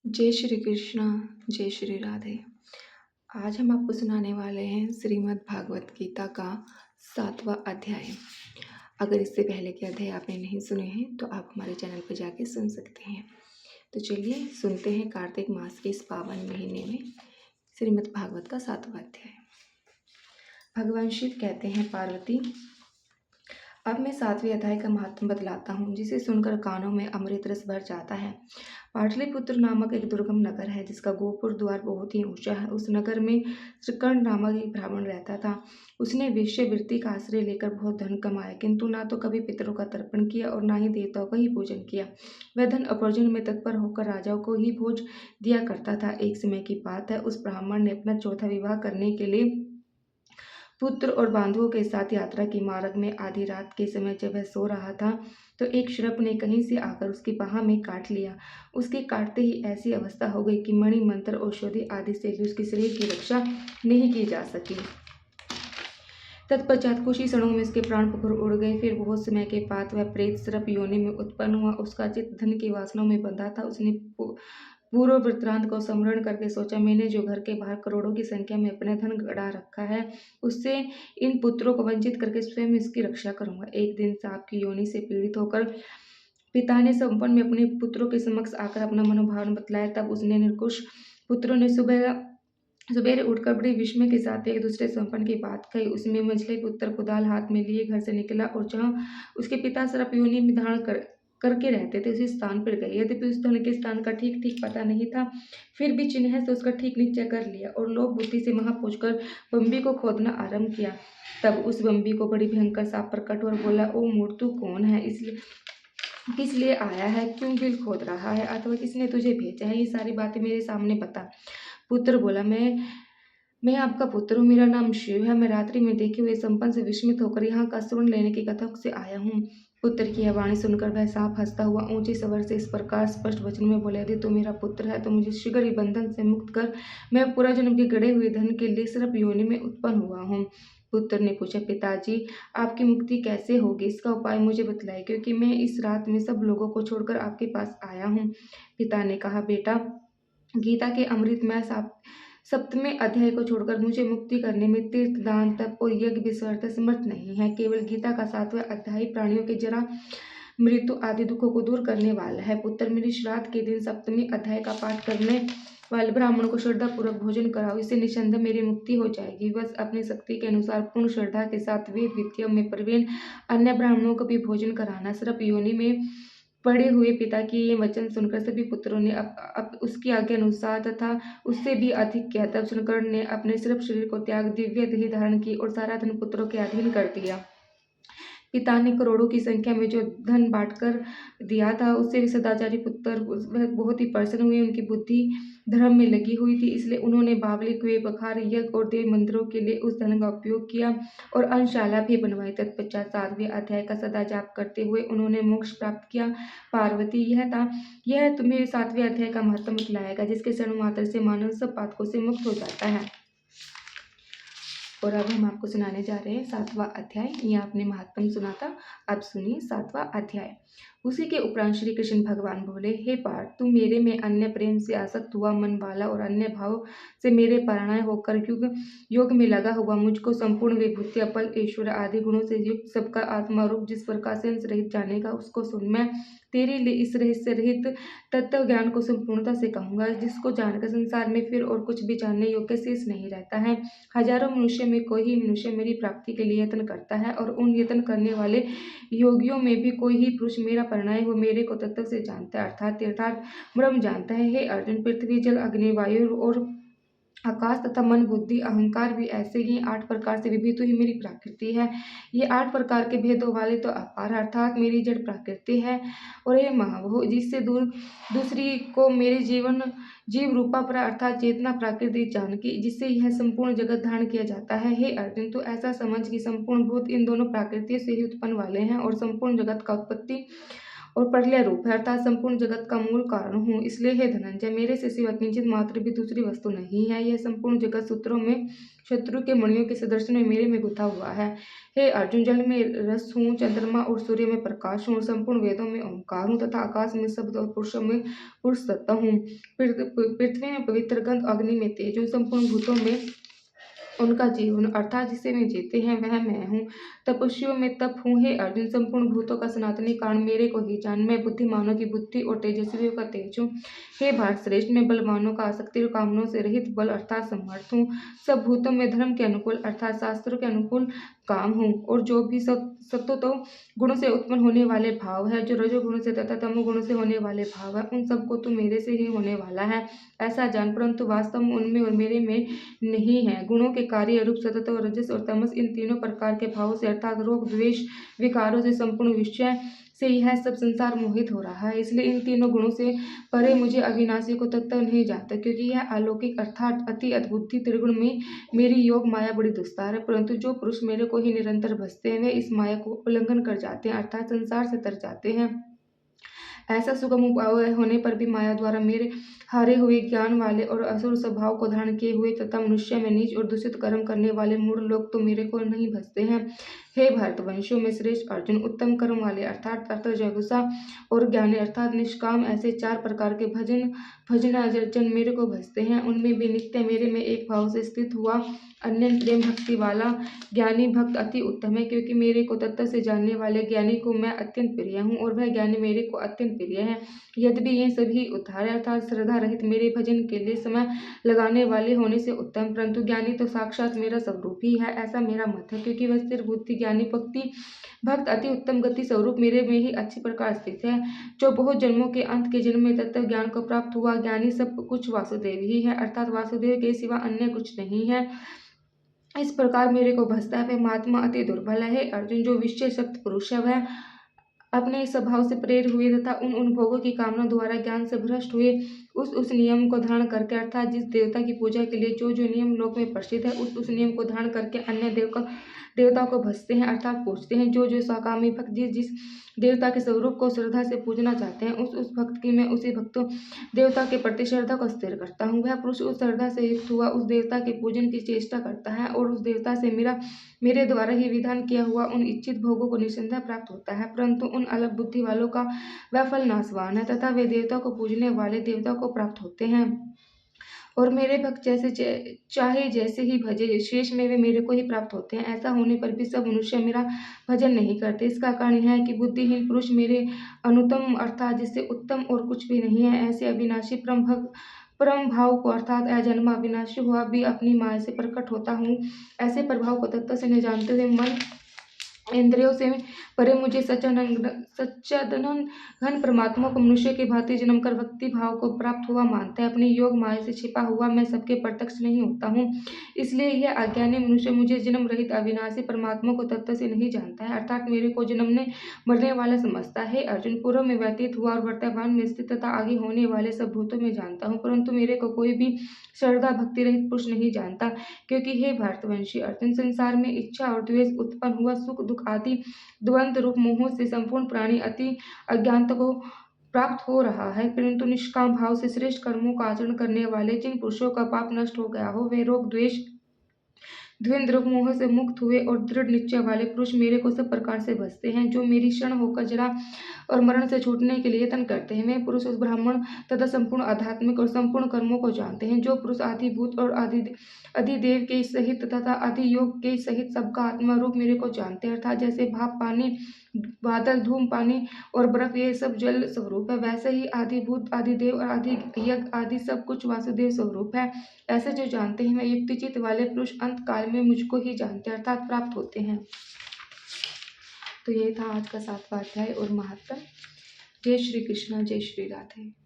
जय श्री कृष्ण, जय श्री राधे। आज हम आपको सुनाने वाले हैं श्रीमद् भागवत गीता का 7वां अध्याय। अगर इससे पहले के अध्याय आपने नहीं सुने हैं तो आप हमारे चैनल पर जाके सुन सकते हैं। तो चलिए सुनते हैं कार्तिक मास के इस पावन महीने में श्रीमद् भागवत का 7वां अध्याय। भगवान शिव कहते हैं, पार्वती अब मैं 7वें अध्याय का महात्म बतलाता हूँ, जिसे सुनकर कानों में अमृत रस भर जाता है। पाटलिपुत्र नामक एक दुर्गम नगर है, जिसका गोपुर द्वार बहुत ही ऊंचा है। उस नगर में श्रीकर्ण नामक एक ब्राह्मण रहता था। उसने वेश्यावृत्ति का आश्रय लेकर बहुत धन कमाया, किंतु ना तो कभी पितरों का तर्पण किया और ना ही देवताओं का ही पूजन किया। वह धन उपार्जन में तत्पर होकर राजाओं को ही भोज दिया करता था। एक समय की बात है, उस ब्राह्मण ने अपना चौथा विवाह करने के लिए पुत्र और बांधुओं के साथ यात्रा की। मार्ग में आधी रात के समय जब वह सो रहा था तो एक सर्प ने कहीं से आकर उसकी बाह में काट लिया। उसके काटते ही ऐसी अवस्था हो गई कि मणि मंत्र औषधि आदि से भी उसके शरीर की रक्षा नहीं की जा सकी। तत्पश्चात कुछ ही क्षणों में उसके प्राण पुकार उड़ गए। फिर बहुत समय के बाद वह प्रेत सर्प योनि में उत्पन्न हुआ। उसका चित्त धन की वासनाओं में बंधा था। उसने पूर्व वृत्तांत को स्मरण करके सोचा, मैंने जो घर के बाहर करोड़ों की संख्या में अपना धन गड़ा रखा है, उससे इन पुत्रों को वंचित करके स्वयं इसकी रक्षा करूंगा। एक दिन सांप की योनि से पीड़ित होकर पिता ने संपन्न में अपने पुत्रों के समक्ष आकर अपना मनोभाव बतलाया। तब उसने निर्कुश पुत्रों ने सवेरे उठकर बड़ी विस्मय के साथ एक दूसरे संपन्न की बात कही। उसमें मझले पुत्र कुदाल हाथ में लिए घर से निकला और जहाँ उसके पिता सर्प योनि में धारण करके रहते थे उसी स्थान पर गए। यद्यपि उस धन के स्थान का ठीक ठीक पता नहीं था, फिर भी चिन्ह से उसका ठीक निश्चय कर लिया और लोभ बुद्धि से वहां पहुंचकर बम्बी को खोदना आरंभ किया। तब उस बम्बी को बड़ी भयंकर सांप प्रकट और बोला, ओ मूर्ख, तू कौन है? इसलिए किस लिए आया है? क्यों बिल खोद रहा है? अथवा किसने तुझे भेजा है? ये सारी बातें मेरे सामने बता। पुत्र बोला, मैं आपका पुत्र हूँ, मेरा नाम शिव है। मैं रात्रि में देखे हुए संपन्न से विस्मित होकर यहाँ का श्रवण लेने की कथा से आया हूँ। पुत्र की यह वाणी सुनकर वह सांप हंसता हुआ ऊंचे स्वर से इस प्रकार स्पष्ट वचन में बोले, यदि तू मेरा पुत्र है तो मुझे शीघ्र ही बंधन से मुक्त कर। मैं पूरा जन्म के गड़े हुए धन के लिए सर्प योनि में उत्पन्न हुआ हूँ। पुत्र ने पूछा, पिताजी आपकी मुक्ति कैसे होगी? इसका उपाय मुझे बतलाए, क्योंकि मैं इस रात में सब लोगों को छोड़कर आपके पास आया हूँ। पिता ने कहा, बेटा, गीता के अमृतमय सप्तमें अध्याय को छोड़कर मुझे मुक्ति करने में तीर्थ, दान, तप और यज्ञ विश्वास समर्थ नहीं है। केवल गीता का 7वां अध्याय प्राणियों के जरा, मृत्यु आदि दुखों को दूर करने वाला है। पुत्र, मेरी श्राद्ध के दिन सप्तमी अध्याय का पाठ करने वाले ब्राह्मण को श्रद्धा पूर्वक भोजन कराओ, इससे निसंदेह मेरी मुक्ति हो जाएगी। बस अपनी शक्ति के अनुसार पूर्ण श्रद्धा के साथ वेद विद्या में प्रवीण अन्य ब्राह्मणों को भी भोजन कराना। सर्प योनि में पड़े हुए पिता की ये वचन सुनकर सभी पुत्रों ने अब उसकी आज्ञा अनुसार तथा उससे भी अधिक किया। तब सुनकर ने अपने सिर्फ शरीर को त्याग दिव्य देह धारण की और सारा धन पुत्रों के अधीन कर दिया। पिता ने करोड़ों की संख्या में जो धन बांटकर दिया था, उससे भी सदाचारी पुत्र वह बहुत ही प्रसन्न हुए। उनकी बुद्धि धर्म में लगी हुई थी, इसलिए उन्होंने बावली, कुएं, बखार, यज्ञ और देव मंदिरों के लिए उस धन का उपयोग किया और अन्नशाला भी बनवाई। तत्पश्चात 7वें अध्याय का सदा जाप करते हुए उन्होंने मोक्ष प्राप्त किया। पार्वती, यह तुम्हें 7वें अध्याय का महत्व बतलाएगा, जिसके क्षण मात्र से मानव सब पातकों से मुक्त हो जाता है। और अब हम आपको सुनाने जा रहे हैं 7वां अध्याय। ये आपने महात्म सुना था, अब सुनिए 7वां अध्याय। उसी के उपरांत श्री कृष्ण भगवान बोले, हे पार्थ, तू मेरे में अन्य प्रेम से आसक्त हुआ मन वाला और अन्य भाव से मेरे परायण होकर योग में लगा हुआ, मुझको संपूर्ण विभूति, अपल, ऐश्वर्य आदि गुणों से युक्त सबका आत्मा रूप जिस प्रकार से अंश रहित जानेगा, उसको सुन। मैं तेरे लिए इस रहस्य रहित तत्व ज्ञान को संपूर्णता से कहूंगा, जिसको जानकर संसार में फिर और कुछ भी जानने योग्य शेष नहीं रहता है। हजारों मनुष्य में कोई ही मनुष्य मेरी प्राप्ति के लिए यत्न करता है, और उन यत्न करने वाले योगियों में भी कोई ही पुरुष मेरा परिणय हो मेरे को तत्व से जानता है, अर्थात यथार्थ ब्रह्म जानता है। हे अर्जुन, पृथ्वी, जल, अग्नि, वायु और आकाश तथा मन, बुद्धि, अहंकार भी ऐसे ही 8 प्रकार से विभिन्न ही मेरी प्रकृति है। ये 8 प्रकार के भेदों वाले तो अपार अर्थात मेरी जड़ प्रकृति है। और हे महाभू, जिससे दूसरी को मेरे जीव रूपा पर अर्थात चेतना प्रकृति जानकी, जिससे यह संपूर्ण जगत धारण किया जाता है। हे अर्जुन, तो ऐसा समझ कि संपूर्ण भूत इन दोनों प्रकृतियों से ही उत्पन्न वाले हैं और संपूर्ण जगत का उत्पत्ति और प्रलय रूप है, अर्थात संपूर्ण जगत का मूल कारण हूँ। इसलिए हे धनंजय, मेरे से सिवा किंचित मात्र भी दूसरी वस्तु नहीं है। यह संपूर्ण जगत सूत्रों में शत्रु के मणियों के सदृश में मेरे में गुथा हुआ है। हे अर्जुन, जल में रस हूँ, चंद्रमा और सूर्य में प्रकाश हूँ, संपूर्ण वेदों में ओंकार हूँ तथा आकाश में शब्द और पुरुषों में पुरुष तत्व हूँ। पृथ्वी में पवित्र गंध, अग्नि में तेज हूँ, संपूर्ण भूतों में उनका जीवन अर्थात जिसे वे जीते हैं वह मैं हूँ। तपस्वियों में तप हूँ। हे अर्जुन, संपूर्ण भूतों का सनातनी कारण मेरे को ही जान। मैं बुद्धिमानों की बुद्धि और तेजस्वियों का तेज हूँ। हे भारत श्रेष्ठ, मैं बलवानों का आसक्ति और कामनों से रहित बल अर्थात समर्थ हूँ। सब भूतों में धर्म के अनुकूल अर्थात शास्त्रों के अनुकूल काम हूँ। और जो भी सत्तो गुणों से उत्पन्न होने वाले भाव है, जो रजोगुणों से तथा तमोगुणों से होने वाले भाव है, उन सबको तो मेरे से ही होने वाला है ऐसा जान। परंतु वास्तव में उनमें और मेरे में नहीं है। गुणों के कार्य रूप, सत्व, रजस और तमस, इन तीनों प्रकार के भावों से अर्थात रोग, द्वेष, विकारों से संपूर्ण विषय से यह सब संसार मोहित हो रहा है। इसलिए इन तीनों गुणों से परे मुझे अविनाशी को तत्व नहीं जानता, क्योंकि यह अलौकिक अर्थात अति अद्भुत त्रिगुण में मेरी योग माया बड़ी दुस्तार है। परंतु जो पुरुष मेरे को ही निरंतर भजते हैं वे इस माया को उल्लंघन कर जाते हैं अर्थात संसार से तर जाते हैं। ऐसा सुगम उपाय होने पर भी माया द्वारा मेरे हारे हुए ज्ञान वाले और असुर स्वभाव को धारण किए हुए तथा मनुष्य में नीच और दूषित कर्म करने वाले मूढ़ लोग तो मेरे को नहीं भजते हैं। हे भारतवंशियों में श्रेष्ठ अर्जुन, उत्तम कर्म वाले अर्थात तत्वजगुषा और ज्ञानी अर्थात निष्काम ऐसे 4 प्रकार के भजना जन मेरे को भजते हैं। उनमें भी नित्य मेरे में एक भाव से स्थित हुआ अन्य प्रेम भक्ति वाला ज्ञानी भक्त अति उत्तम है, क्योंकि मेरे को तत्व से जानने वाले ज्ञानी को मैं अत्यंत प्रिय हूँ और वह ज्ञानी मेरे को अत्यंत प्रिय है। यद्यपि ये सभी उद्धार अर्थात श्रद्धा रहित मेरे भजन के लिए समय लगाने वाले होने से उत्तम, परंतु ज्ञानी तो साक्षात मेरा स्वरूप ही है ऐसा मेरा मत है, क्योंकि वह स्थिर बुद्धि ज्ञानी भक्ति भक्त अति उत्तम गति स्वरूप मेरे में ही अच्छी प्रकार स्थित है। जो बहुत जन्मों के अंत के जन्म में तत्व ज्ञान को प्राप्त हुआ ज्ञानी सब कुछ वासुदेव ही है अर्थात वासुदेव के सिवा अन्य कुछ नहीं है। इस प्रकार मेरे को भजता है वह महात्मा अति दुर्बल है। अर्जुन, जो विषय शक्त पुरुष है वह अपने स्वभाव से प्रेरित हुए तथा उन भोगों की कामना द्वारा ज्ञान से भ्रष्ट हुए उस नियम को धारण करके अर्थात जिस देवता की पूजा के लिए जो नियम लोक में प्रसिद्ध है उस नियम को धारण करके अन्य देवता को भजते हैं अर्थात पूजते हैं। जो स्वाकामी भक्त जिस देवता के स्वरूप को श्रद्धा से पूजना चाहते हैं उस भक्त की मैं उसी भक्त देवता के प्रति श्रद्धा को स्थिर करता हूँ। वह पुरुष उस श्रद्धा से युक्त हुआ उस देवता के पूजन की चेष्टा करता है और उस देवता से मेरे द्वारा ही विधान किया हुआ उन इच्छित भोगों को निसंदेह प्राप्त होता है। परंतु उन अलग बुद्धि वालों का वह फल नाशवान है तथा वे देवता को पूजने वाले देवता को प्राप्त होते हैं और मेरे भक्त चाहे जैसे ही भजे शेष में वे मेरे को ही प्राप्त होते हैं। ऐसा होने पर भी सब मनुष्य मेरा भजन नहीं करते। इसका कारण यह है कि बुद्धिहीन पुरुष मेरे अनुत्तम अर्थात जिससे उत्तम और कुछ भी नहीं है ऐसे अविनाशी परम भाव को अर्थात अजन्मा अविनाशी हुआ भी अपनी माया से प्रकट होता हूँ ऐसे प्रभाव को तत्व से न जानते हुए मन इंद्रियों से परे मुझे सच्चिदानंद घन परमात्मा को मनुष्य के भांति जन्म कर भक्ति भाव को प्राप्त हुआ मानता है। अपनी योग माया से छिपा हुआ मैं सबके प्रत्यक्ष नहीं होता हूँ, इसलिए यह अज्ञानी मनुष्य मुझे जन्म रहित अविनाशी परमात्मा को तत्व से नहीं जानता है अर्थात मेरे को जन्मने मरने वाला समझता है। अर्जुन, पूर्व में व्यतीत हुआ और वर्तमान में स्थित तथा आगे होने वाले सब भूतों में जानता हूँ, परंतु मेरे को कोई भी श्रद्धा भक्ति रहित पुरुष नहीं जानता, क्योंकि हे भारतवंशी अर्जुन, संसार में इच्छा और द्वेष उत्पन्न हुआ सुख दुख आदि द्वंद्व रूप मोहों से संपूर्ण प्राणी अति अज्ञानता को प्राप्त हो रहा है। परंतु निष्काम भाव से श्रेष्ठ कर्मों का आचरण करने वाले जिन पुरुषों का पाप नष्ट हो गया हो वे रोग द्वेष द्वंद्व मोह से मुक्त हुए और दृढ़ निश्चय वाले पुरुष मेरे को सब प्रकार से भजते हैं। जो मेरी शरण होकर जरा और मरण से छूटने के लिए यत्न करते हैं वे पुरुष उस ब्राह्मण तथा संपूर्ण आध्यात्मिक और संपूर्ण कर्मों को जानते हैं। जो पुरुष आदिभूत और अधिदेव के सहित तथा आदि योग के सहित सबका आत्मा रूप मेरे को जानते हैं अर्थात जैसे भाप पानी बादल धूम पानी और बर्फ ये सब जल स्वरूप है वैसे ही आदिभूत आदिदेव और आदि यज्ञ आदि सब कुछ वासुदेव स्वरूप है। ऐसे जो जानते हैं वे युक्तिचित वाले पुरुष अंत काल में मुझको ही जानते हैं अर्थात प्राप्त होते हैं। तो ये था आज का 7वां अध्याय और महात्म। जय श्री कृष्ण, जय श्री राधे।